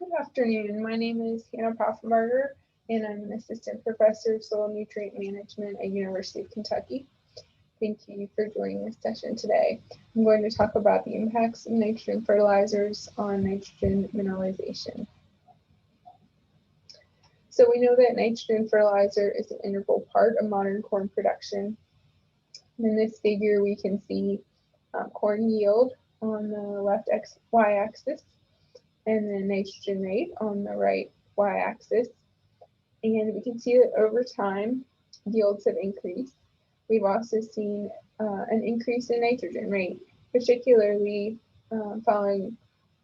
Good afternoon. My name is Hanna Poffenbarger, and I'm an assistant professor of soil nutrient management at University of Kentucky. Thank you for joining this session today. I'm going to talk about the impacts of nitrogen fertilizers on nitrogen mineralization. So we know that nitrogen fertilizer is an integral part of modern corn production. In this figure, we can see corn yield on the left y-axis and the nitrogen rate on the right y-axis. And we can see that over time, yields have increased. We've also seen an increase in nitrogen rate, particularly following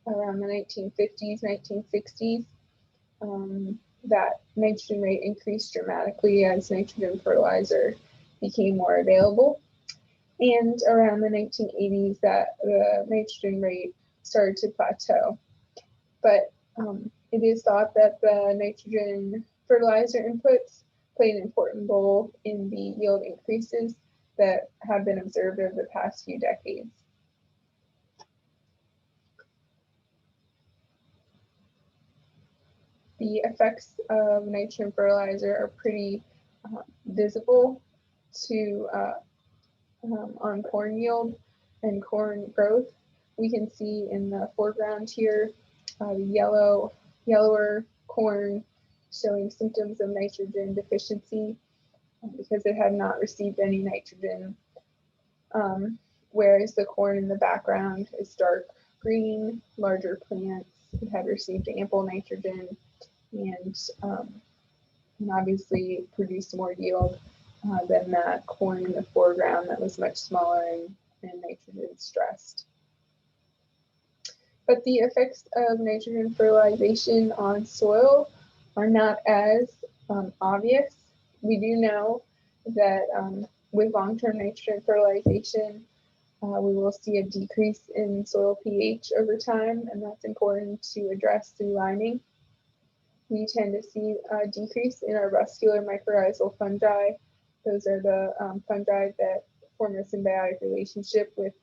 around the 1950s, 1960s. That nitrogen rate increased dramatically as nitrogen fertilizer became more available. And around the 1980s, that the nitrogen rate started to plateau. But it is thought that the nitrogen fertilizer inputs play an important role in the yield increases that have been observed over the past few decades. The effects of nitrogen fertilizer are pretty visible on corn yield and corn growth. We can see in the foreground here the yellower corn showing symptoms of nitrogen deficiency because it had not received any nitrogen, whereas the corn in the background is dark green, larger plants. It had received ample nitrogen and obviously produced more yield than that corn in the foreground that was much smaller and nitrogen stressed. But the effects of nitrogen fertilization on soil are not as obvious. We do know that with long-term nitrogen fertilization, we will see a decrease in soil pH over time, and that's important to address through liming. We tend to see a decrease in our vascular mycorrhizal fungi. Those are the fungi that form a symbiotic relationship with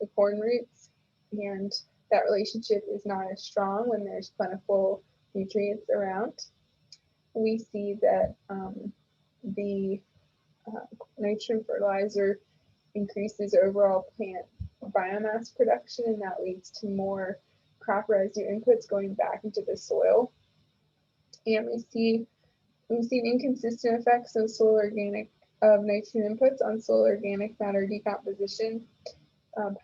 the corn roots, and that relationship is not as strong when there's plentiful nutrients around. We see that the nitrogen fertilizer increases overall plant biomass production, and that leads to more crop residue inputs going back into the soil. And we've seen inconsistent effects of nitrogen inputs on soil organic matter decomposition,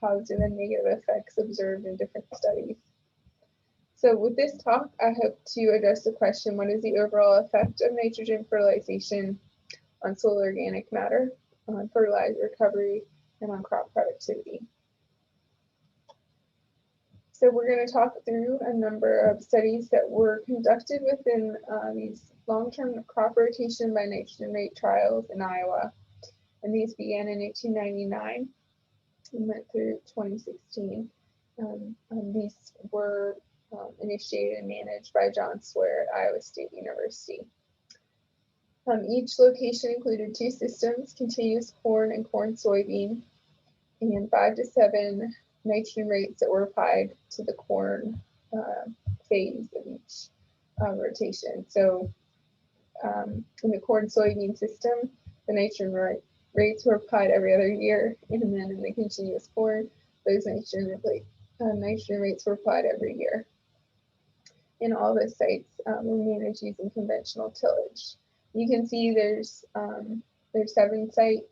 positive and negative effects observed in different studies. So with this talk, I hope to address the question, what is the overall effect of nitrogen fertilization on soil organic matter, on fertilizer recovery, and on crop productivity? So we're going to talk through a number of studies that were conducted within these long-term crop rotation by nitrogen rate trials in Iowa. And these began in 1899 and went through 2016. These were initiated and managed by John Swear at Iowa State University. Each location included 2 systems, continuous corn and corn soybean, and 5 to 7 nitrogen rates that were applied to the corn phase of each rotation. So in the corn soybean system, the nitrogen rates were applied every other year, and then in the continuous corn, those nitrogen rates were applied every year. And all the sites were managed using conventional tillage. You can see there's 7 sites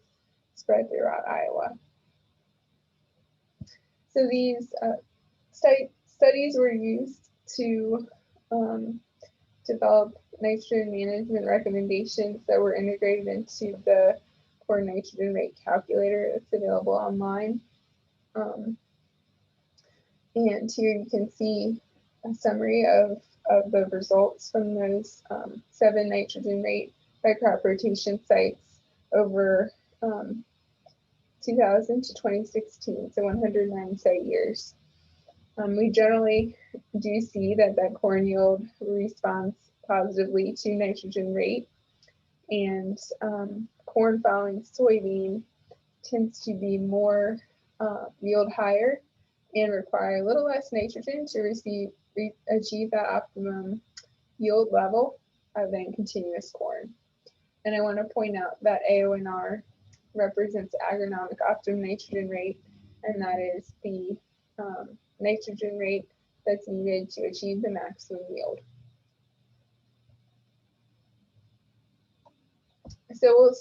spread throughout Iowa. So these studies were used to develop nitrogen management recommendations that were integrated into the corn nitrogen rate calculator that's available online. And here you can see a summary of the results from those 7 nitrogen rate by crop rotation sites over 2000 to 2016, so 109 site years. We generally do see that corn yield responds positively to nitrogen rate, and corn following soybean tends to be more yield higher and require a little less nitrogen to achieve that optimum yield level than continuous corn. And I want to point out that AONR represents the agronomic optimum nitrogen rate, and that is the nitrogen rate that's needed to achieve the maximum yield. So we'll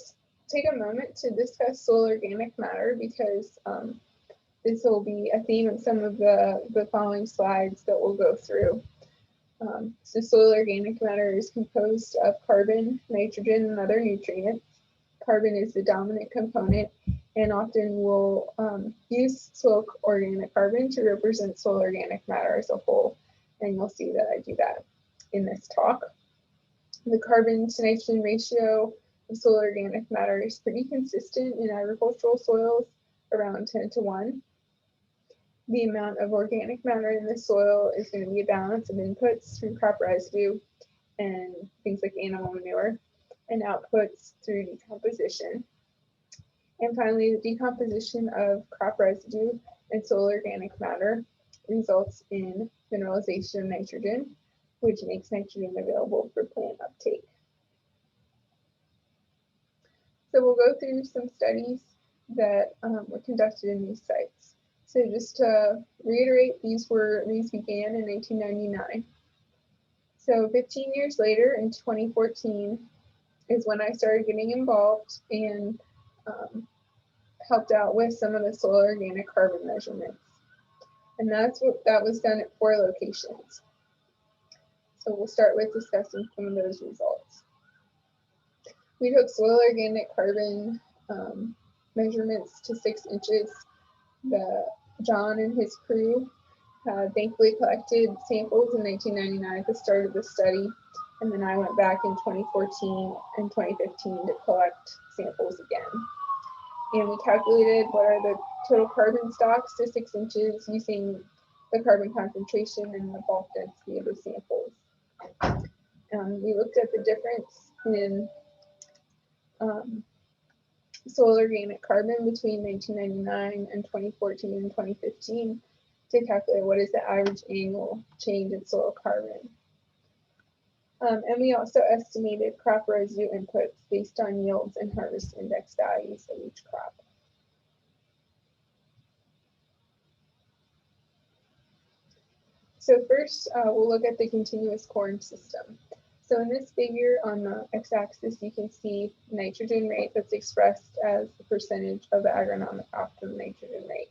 take a moment to discuss soil organic matter because this will be a theme in some of the following slides that we'll go through. So soil organic matter is composed of carbon, nitrogen, and other nutrients. Carbon is the dominant component, and often we'll use soil organic carbon to represent soil organic matter as a whole, and you'll see that I do that in this talk. The carbon to nitrogen ratio of soil organic matter is pretty consistent in agricultural soils, around 10 to 1. The amount of organic matter in the soil is going to be a balance of inputs through crop residue and things like animal manure, and outputs through decomposition. And finally, the decomposition of crop residue and soil organic matter results in mineralization of nitrogen, which makes nitrogen available for plant uptake. So we'll go through some studies that were conducted in these sites. So just to reiterate, these began in 1999. So 15 years later, in 2014, is when I started getting involved and helped out with some of the soil organic carbon measurements. And that was done at 4 locations. So we'll start with discussing some of those results. We took soil organic carbon measurements to 6 inches. John and his crew thankfully collected samples in 1999 at the start of the study, and then I went back in 2014 and 2015 to collect samples again. And we calculated what are the total carbon stocks to 6 inches using the carbon concentration and the bulk density of the samples. We looked at the difference in soil organic carbon between 1999 and 2014 and 2015 to calculate what is the average annual change in soil carbon. And we also estimated crop residue inputs based on yields and harvest index values of each crop. So first, we'll look at the continuous corn system. So in this figure on the x-axis, you can see nitrogen rate that's expressed as the percentage of the agronomic optimum nitrogen rate.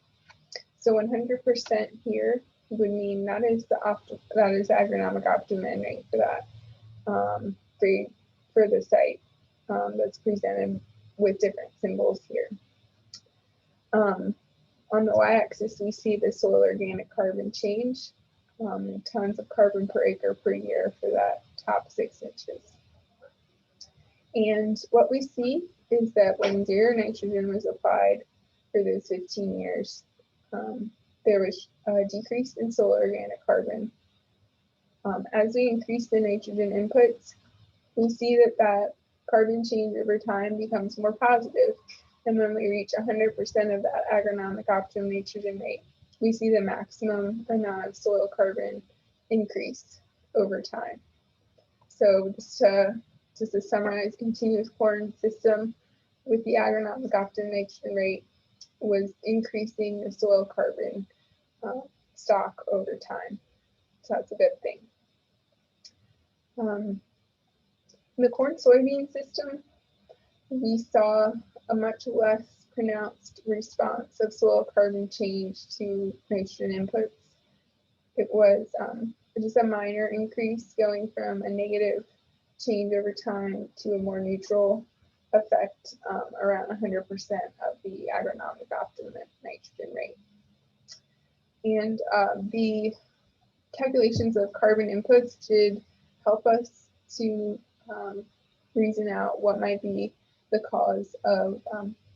So 100% here would mean that is the agronomic optimum rate for that for the site that's presented with different symbols here. On the y-axis, we see the soil organic carbon change. Tons of carbon per acre per year for that top 6 inches. And what we see is that when 0 nitrogen was applied for those 15 years, there was a decrease in soil organic carbon. As we increase the nitrogen inputs, we see that carbon change over time becomes more positive. And when we reach 100% of that agronomic optimum nitrogen rate, we see the maximum amount of soil carbon increase over time. So just to summarize, continuous corn system with the agronomic optimum nitrogen rate was increasing the soil carbon stock over time. So that's a good thing. In the corn soybean system, we saw a much less pronounced response of soil carbon change to nitrogen inputs. It was just a minor increase going from a negative change over time to a more neutral effect around 100% of the agronomic optimum nitrogen rate. And the calculations of carbon inputs did help us to reason out what might be the cause of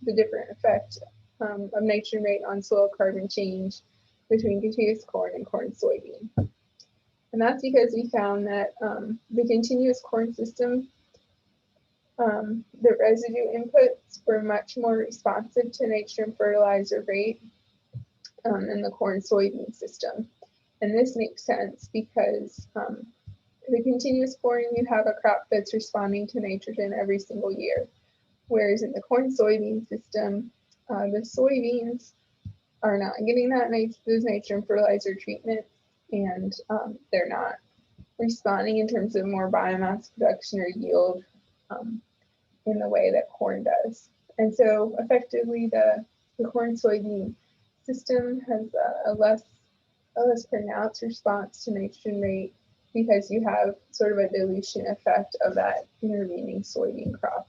the different effect of nitrogen rate on soil carbon change between continuous corn and corn soybean. And that's because we found that the continuous corn system, the residue inputs were much more responsive to nitrogen fertilizer rate in the corn-soybean system. And this makes sense because the continuous pouring, you have a crop that's responding to nitrogen every single year. Whereas in the corn-soybean system, the soybeans are not getting those nitrogen fertilizer treatments, and they're not responding in terms of more biomass production or yield in the way that corn does. And so effectively the corn-soybean system has a less pronounced response to nitrogen rate because you have sort of a dilution effect of that intervening soybean crop.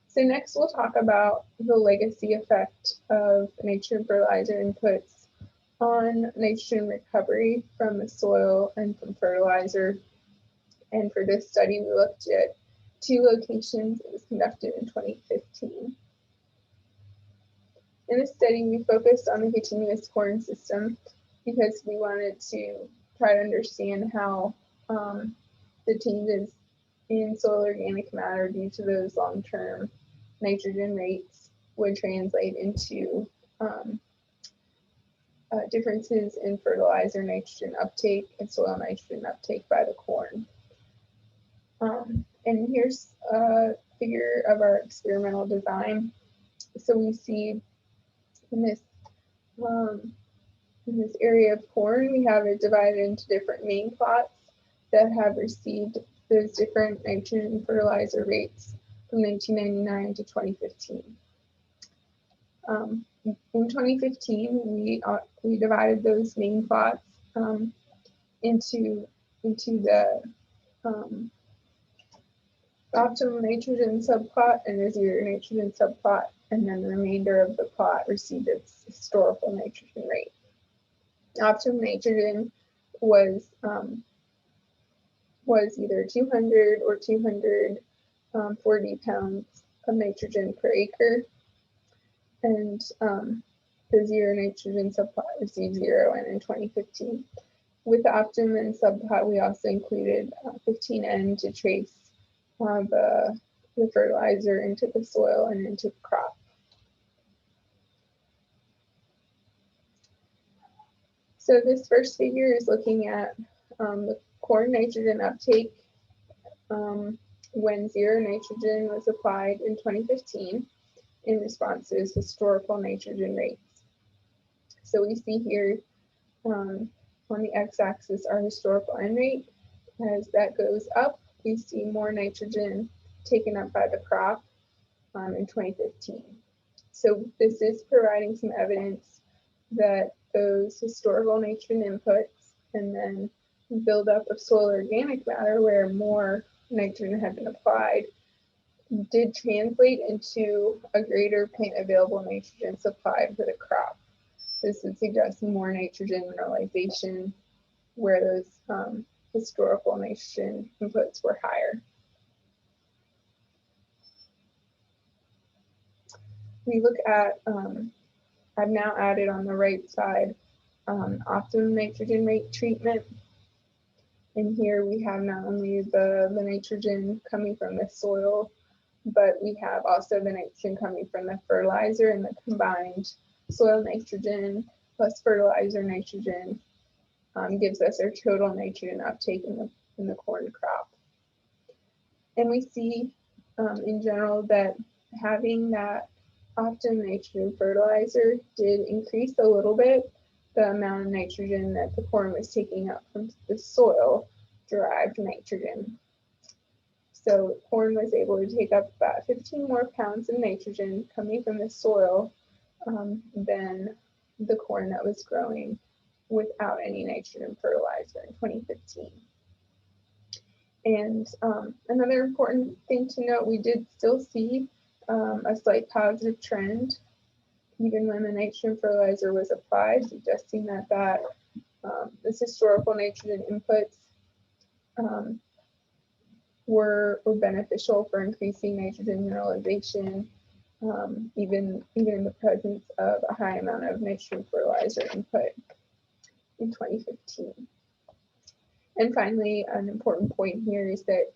So next we'll talk about the legacy effect of nitrogen fertilizer inputs on nitrogen recovery from the soil and from fertilizer. And for this study, we looked at 2 locations. It was conducted in 2015. In this study, we focused on the continuous corn system because we wanted to try to understand how the changes in soil organic matter due to those long-term nitrogen rates would translate into differences in fertilizer nitrogen uptake and soil nitrogen uptake by the corn. And here's a figure of our experimental design. So we see in this area of corn, we have it divided into different main plots that have received those different nitrogen fertilizer rates from 1999 to 2015. In 2015, we divided those main plots into the optimum nitrogen subplot and a zero nitrogen subplot, and then the remainder of the plot received its historical nitrogen rate. Optimum nitrogen was either 200 or 240 pounds of nitrogen per acre, and the zero nitrogen subplot received 0, and in 2015. With the optimum subplot, we also included 15N to trace the fertilizer into the soil and into the crop. So this first figure is looking at the corn nitrogen uptake when 0 nitrogen was applied in 2015 in response to its historical nitrogen rates. So we see here on the x-axis our historical N rate. As that goes up, we see more nitrogen taken up by the crop in 2015. So this is providing some evidence that those historical nitrogen inputs and then buildup of soil organic matter where more nitrogen had been applied did translate into a greater plant available nitrogen supplied for the crop. This would suggest more nitrogen mineralization where those historical nitrogen inputs were higher. We look at, I've now added on the right side optimum nitrogen rate treatment. And here we have not only the nitrogen coming from the soil, but we have also the nitrogen coming from the fertilizer, and the combined soil nitrogen plus fertilizer nitrogen gives us our total nitrogen uptake in the corn crop. And we see in general that having that optimum nitrogen fertilizer did increase a little bit the amount of nitrogen that the corn was taking up from the soil derived nitrogen. So corn was able to take up about 15 more pounds of nitrogen coming from the soil than the corn that was growing without any nitrogen fertilizer in 2015. And another important thing to note, we did still see a slight positive trend even when the nitrogen fertilizer was applied, suggesting that this historical nitrogen inputs were beneficial for increasing nitrogen mineralization, even in the presence of a high amount of nitrogen fertilizer input in 2015. And finally, an important point here is that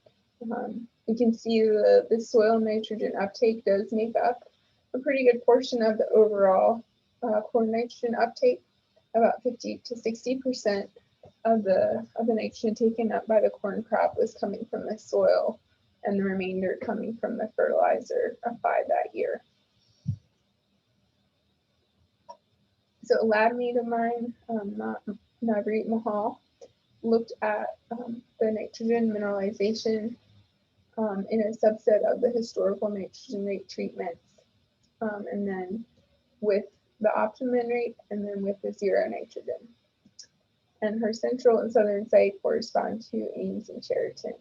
you can see the soil nitrogen uptake does make up a pretty good portion of the overall corn nitrogen uptake. About 50 to 60% of the nitrogen taken up by the corn crop was coming from the soil, and the remainder coming from the fertilizer applied that year. So a lab mate of mine, Navreet Mahal, looked at the nitrogen mineralization in a subset of the historical nitrogen rate treatments, and then with the optimum rate, and then with the zero nitrogen. And her central and southern site correspond to Ames and Cheriton.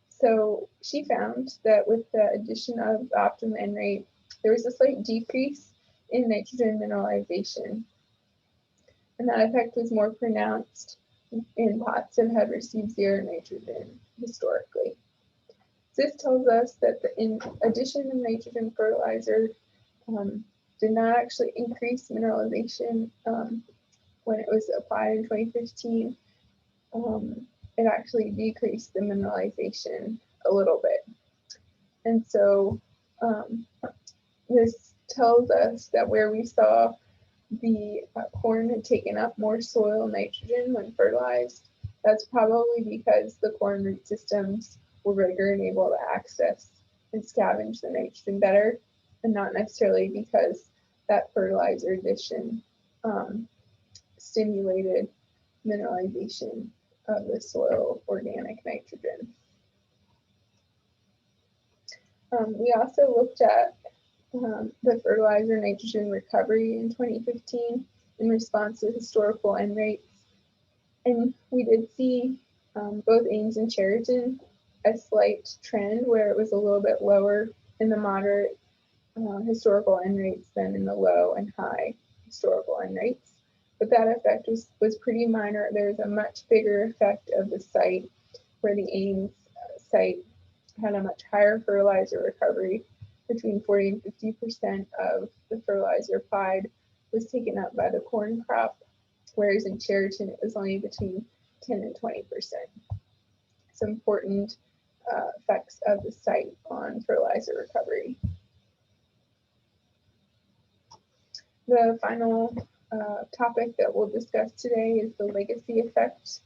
So she found that with the addition of the optimum N rate, there was a slight decrease in nitrogen mineralization. And that effect was more pronounced in plots that had received zero nitrogen historically. This tells us that the addition of nitrogen fertilizer did not actually increase mineralization when it was applied in 2015. It actually decreased the mineralization a little bit. And so this tells us that where we saw the corn had taken up more soil nitrogen when fertilized, that's probably because the corn root systems were bigger and able to access and scavenge the nitrogen better, and not necessarily because that fertilizer addition stimulated mineralization of the soil organic nitrogen. We also looked at the fertilizer nitrogen recovery in 2015 in response to historical N rates. And we did see both Ames and Cheriton a slight trend where it was a little bit lower in the moderate historical N rates than in the low and high historical N rates. But that effect was pretty minor. There's a much bigger effect of the site where the Ames site had a much higher fertilizer recovery. Between 40 and 50% of the fertilizer applied was taken up by the corn crop, whereas in Cheriton it was only between 10 and 20%. Some important effects of the site on fertilizer recovery. The final topic that we'll discuss today is the legacy effect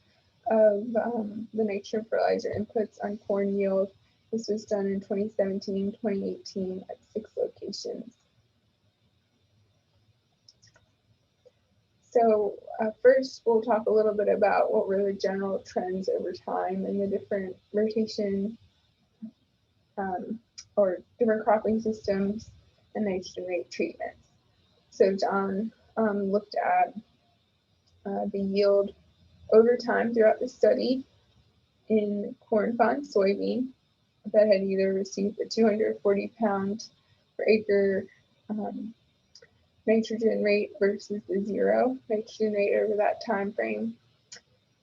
of the nitrogen fertilizer inputs on corn yield. This was done in 2017, 2018 at 6 locations. So first, we'll talk a little bit about what were the general trends over time in the different rotation or different cropping systems and nitrogen rate treatments. So John looked at the yield over time throughout the study in corn, fine, soybean that had either received a 240 pound per acre nitrogen rate versus the zero nitrogen rate over that time frame.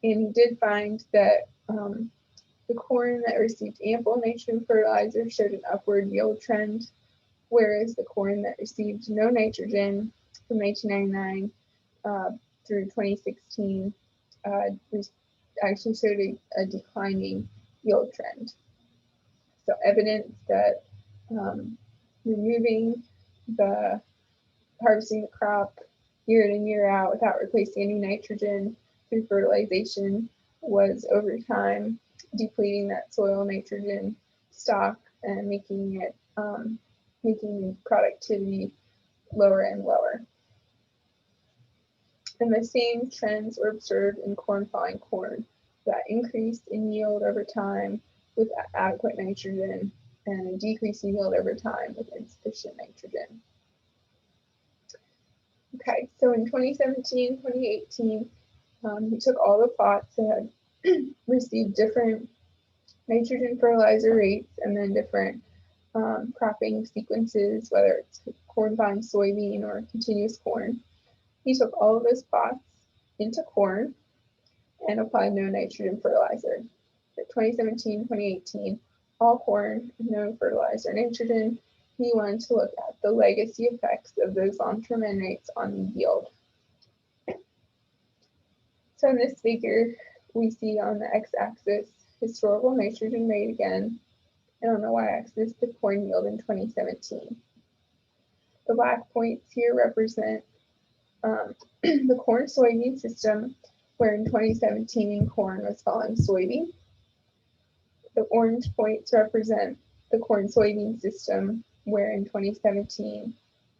And he did find that the corn that received ample nitrogen fertilizer showed an upward yield trend, whereas the corn that received no nitrogen from 1999 through 2016 actually showed a declining yield trend. So evidence that harvesting the crop year in and year out without replacing any nitrogen through fertilization was over time depleting that soil nitrogen stock and making productivity lower and lower. And the same trends were observed in corn following corn, that increased in yield over time with adequate nitrogen and a decrease in yield over time with insufficient nitrogen. Okay, so in 2017, 2018, he took all the plots that had received different nitrogen fertilizer rates and then different cropping sequences, whether it's corn, vine, soybean, or continuous corn. He took all of those plots into corn and applied no nitrogen fertilizer. For 2017, 2018, all corn, no fertilizer nitrogen. He wanted to look at the legacy effects of those long-term N rates on the yield. So in this figure, we see on the x-axis historical nitrogen rate again, and on the y-axis the corn yield in 2017. The black points here represent the corn-soybean system, where in 2017 corn was following soybean. The orange points represent the corn-soybean system, where in 2017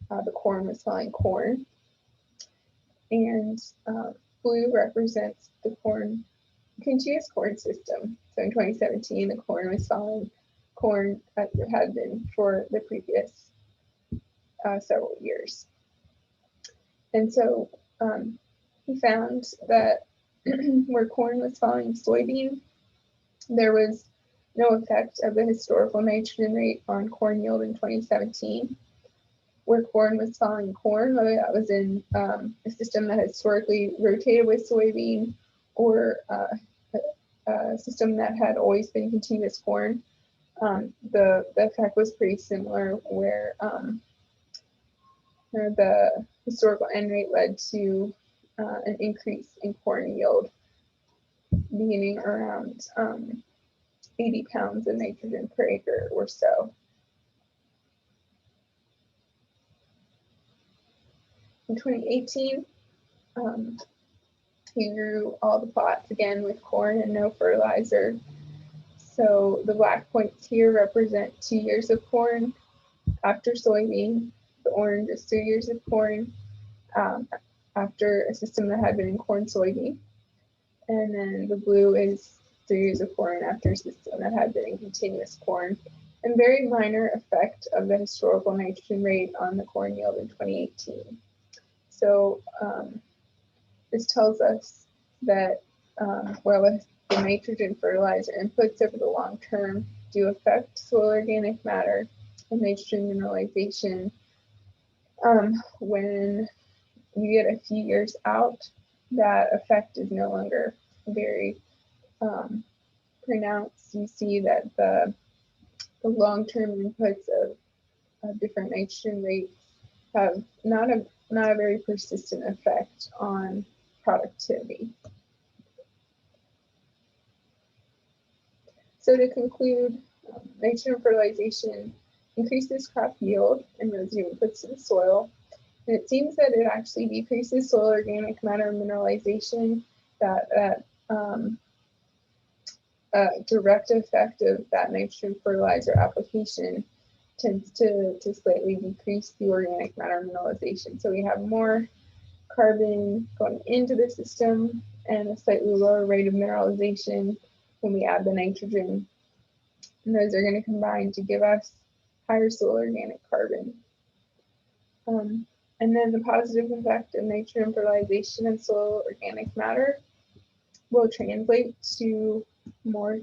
the corn was following corn. And blue represents the continuous corn system. So in 2017, the corn was following corn as it had been for the previous several years. And so he found that where corn was following soybean, there was no effect of the historical nitrogen rate on corn yield in 2017. Where corn was following corn, whether that was in a system that historically rotated with soybean or a system that had always been continuous corn, the effect was pretty similar, where the historical N rate led to an increase in corn yield, beginning around 80 pounds of nitrogen per acre or so. In 2018, he grew all the plots again with corn and no fertilizer. So the black points here represent 2 years of corn after soybean. The orange is 3 years of corn after a system that had been in corn soybean. And then the blue is 3 years of corn after a system that had been in continuous corn. And very minor effect of the historical nitrogen rate on the corn yield in 2018. So this tells us that while the nitrogen fertilizer inputs over the long term do affect soil organic matter and nitrogen mineralization, when you get a few years out, that effect is no longer very pronounced. You see that the long-term inputs of different nitrogen rates have not a very persistent effect on productivity. So to conclude, nitrogen fertilization increases crop yield and residue inputs to the soil. And it seems that it actually decreases soil organic matter mineralization, that direct effect of that nitrogen fertilizer application tends to slightly decrease the organic matter mineralization. So we have more carbon going into the system and a slightly lower rate of mineralization when we add the nitrogen. And those are going to combine to give us higher soil organic carbon. And then the positive effect of nitrogen fertilization and soil organic matter will translate to more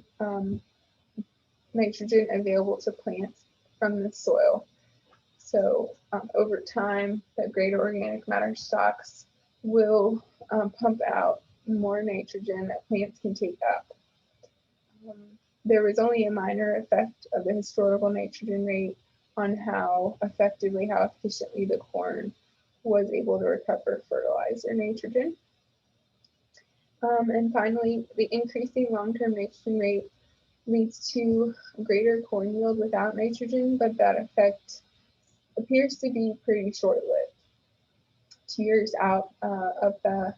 nitrogen available to plants from the soil. So over time, the greater organic matter stocks will pump out more nitrogen that plants can take up. There was only a minor effect of the historical nitrogen rate on how efficiently the corn was able to recover fertilizer nitrogen. And finally, the increasing long-term nitrogen rate leads to greater corn yield without nitrogen, but that effect appears to be pretty short-lived. 2 years out of the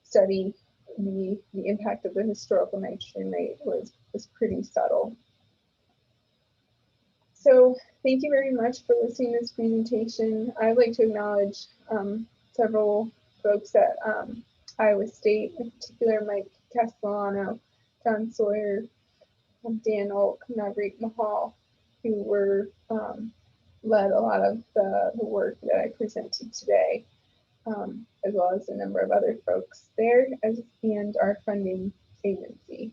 study, the impact of the historical nitrogen rate was pretty subtle. So thank you very much for listening to this presentation. I'd like to acknowledge several folks at Iowa State, in particular Mike Castellano, John Sawyer, Dan Olk, Navreet Mahal, who were led a lot of the work that I presented today, as well as a number of other folks there and our funding agency.